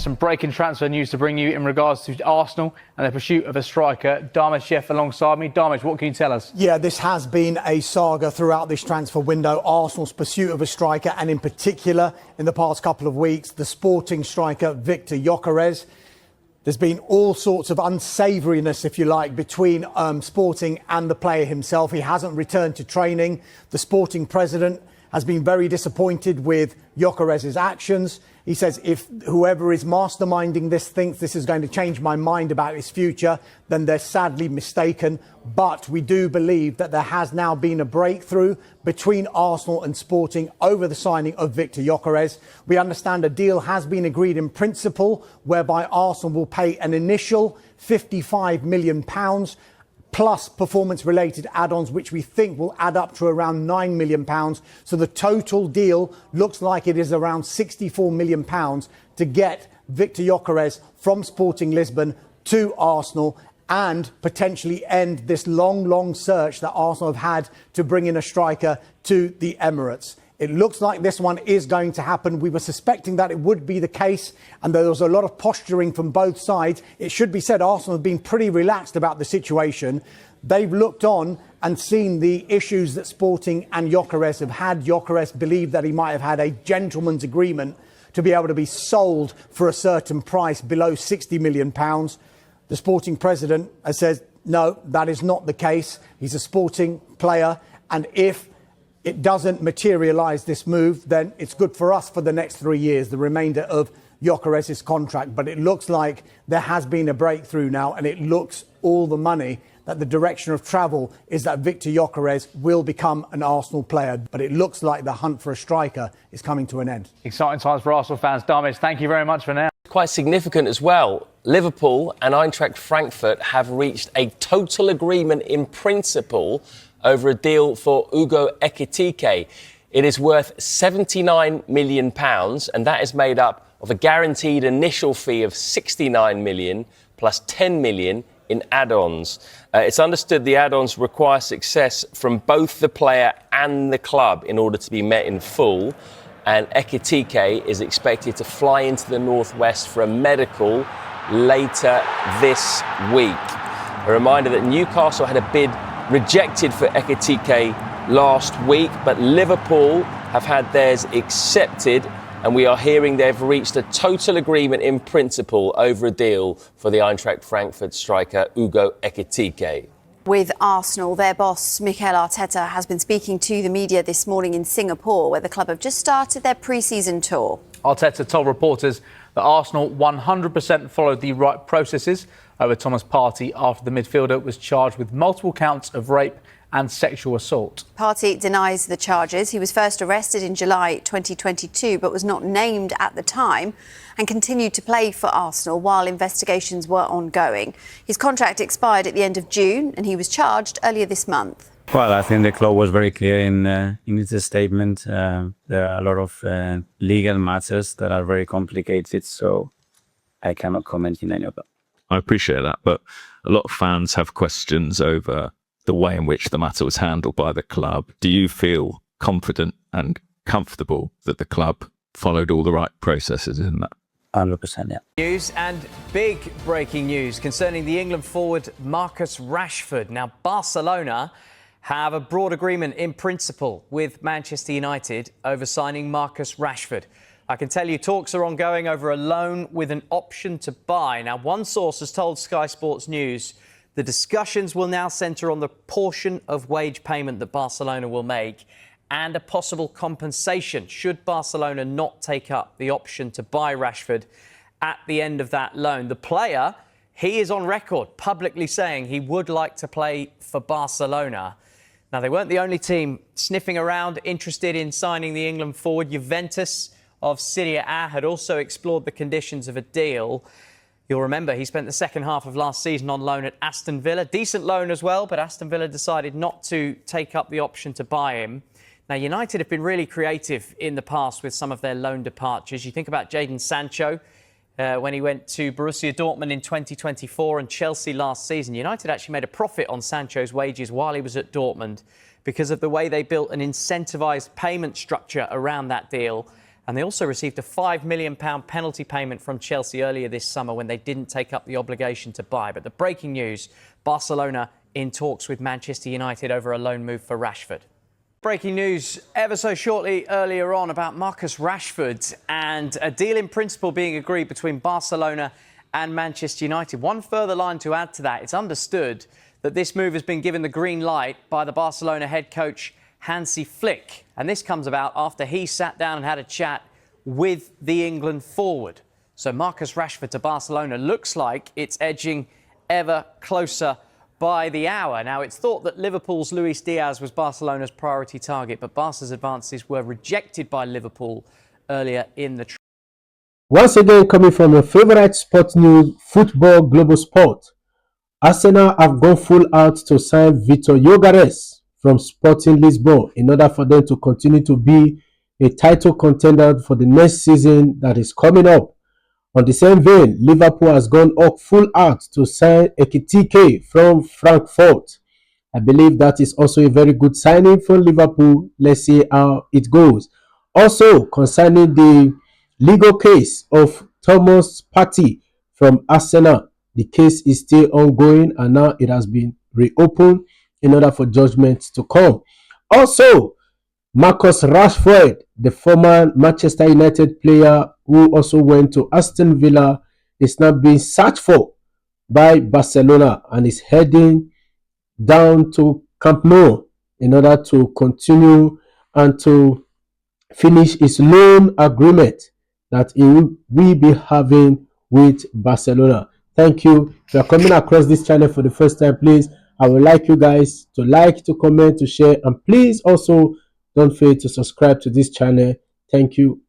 some breaking transfer news to bring you in regards to Arsenal and the pursuit of a striker. Darmish Chef alongside me. Darmish, what can you tell us? Yeah, this has been a saga throughout this transfer window. Arsenal's pursuit of a striker, and in particular, in the past couple of weeks, the Sporting striker Viktor Gyökeres. There's been all sorts of unsavouriness, if you like, between Sporting and the player himself. He hasn't returned to training. The Sporting president has been very disappointed with Gyökeres' actions. He says if whoever is masterminding this thinks this is going to change my mind about his future, then they're sadly mistaken. But we do believe that there has now been a breakthrough between Arsenal and Sporting over the signing of Viktor Gyökeres. We understand a deal has been agreed in principle whereby Arsenal will pay an initial £55 million plus performance-related add-ons, which we think will add up to around £9 million. So the total deal looks like it is around £64 million to get Viktor Gyökeres from Sporting Lisbon to Arsenal and potentially end this long search that Arsenal have had to bring in a striker to the Emirates. It looks like this one is going to happen. We were suspecting that it would be the case, and there was a lot of posturing from both sides. It should be said Arsenal have been pretty relaxed about the situation. They've looked on and seen the issues that Sporting and Gyökeres have had. Gyökeres believed that he might have had a gentleman's agreement to be able to be sold for a certain price below £60 million. The Sporting president has said, no, that is not the case. He's a Sporting player, and if it doesn't materialise this move, then it's good for us for the next 3 years, the remainder of Gyökeres' contract. But it looks like there has been a breakthrough now, and it looks all the money that the direction of travel is that Viktor Gyökeres will become an Arsenal player. But it looks like the hunt for a striker is coming to an end. Exciting times for Arsenal fans. Darmish, thank you very much for now. Quite significant as well. Liverpool and Eintracht Frankfurt have reached a total agreement in principle over a deal for Hugo Ekitike. It is worth £79 million, and that is made up of a guaranteed initial fee of £69 million plus £10 million in add-ons. It's understood the add-ons require success from both the player and the club in order to be met in full, and Ekitike is expected to fly into the northwest for a medical later this week. A reminder that Newcastle had a bid rejected for Ekitike last week, but Liverpool have had theirs accepted, and we are hearing they've reached a total agreement in principle over a deal for the Eintracht Frankfurt striker Hugo Ekitike. With Arsenal, their boss Mikel Arteta has been speaking to the media this morning in Singapore, where the club have just started their pre-season tour. Arteta told reporters that Arsenal 100% followed the right processes over Thomas Partey after the midfielder was charged with multiple counts of rape and sexual assault. Partey denies the charges. He was first arrested in July 2022 but was not named at the time and continued to play for Arsenal while investigations were ongoing. His contract expired at the end of June and he was charged earlier this month. Well, I think the club was very clear in its statement. There are a lot of legal matters that are very complicated, so I cannot comment in any of them. I appreciate that, but a lot of fans have questions over the way in which the matter was handled by the club. Do you feel confident and comfortable that the club followed all the right processes in that? 100%, yeah. News and big breaking news concerning the England forward Marcus Rashford. Now, Barcelona have a broad agreement in principle with Manchester United over signing Marcus Rashford. I can tell you talks are ongoing over a loan with an option to buy. Now, one source has told Sky Sports News the discussions will now centre on the portion of wage payment that Barcelona will make and a possible compensation should Barcelona not take up the option to buy Rashford at the end of that loan. The player, he is on record publicly saying he would like to play for Barcelona. Now, they weren't the only team sniffing around interested in signing the England forward. Juventus of Serie A had also explored the conditions of a deal. You'll remember he spent the second half of last season on loan at Aston Villa. Decent loan as well, but Aston Villa decided not to take up the option to buy him. Now, United have been really creative in the past with some of their loan departures. You think about Jadon Sancho when he went to Borussia Dortmund in 2024 and Chelsea last season. United actually made a profit on Sancho's wages while he was at Dortmund because of the way they built an incentivised payment structure around that deal. And they also received a £5 million penalty payment from Chelsea earlier this summer when they didn't take up the obligation to buy. But the breaking news, Barcelona in talks with Manchester United over a loan move for Rashford. Breaking news ever so shortly earlier on about Marcus Rashford and a deal in principle being agreed between Barcelona and Manchester United. One further line to add to that, it's understood that this move has been given the green light by the Barcelona head coach Hansi Flick. And this comes about after he sat down and had a chat with the England forward. So Marcus Rashford to Barcelona looks like it's edging ever closer by the hour. Now, it's thought that Liverpool's Luis Diaz was Barcelona's priority target, but Barca's advances were rejected by Liverpool earlier in the Once again, coming from your favorite sport news, Football Global Sport, Arsenal have gone full out to sign Viktor Gyökeres from Sporting Lisbon in order for them to continue to be a title contender for the next season that is coming up. On the same vein, Liverpool has gone up full out to sign Ekitike from Frankfurt. I believe that is also a very good signing for Liverpool. Let's see how it goes. Also, concerning the legal case of Thomas Partey from Arsenal, the case is still ongoing and now it has been reopened in order for judgment to come. Also, Marcus Rashford, the former Manchester United player who also went to Aston Villa, is now being searched for by Barcelona and is heading down to Camp Nou in order to continue and to finish his loan agreement that he will be having with Barcelona. Thank you. If you are coming across this channel for the first time, please, I would like you guys to like, to comment, to share, and please also don't fail to subscribe to this channel. Thank you.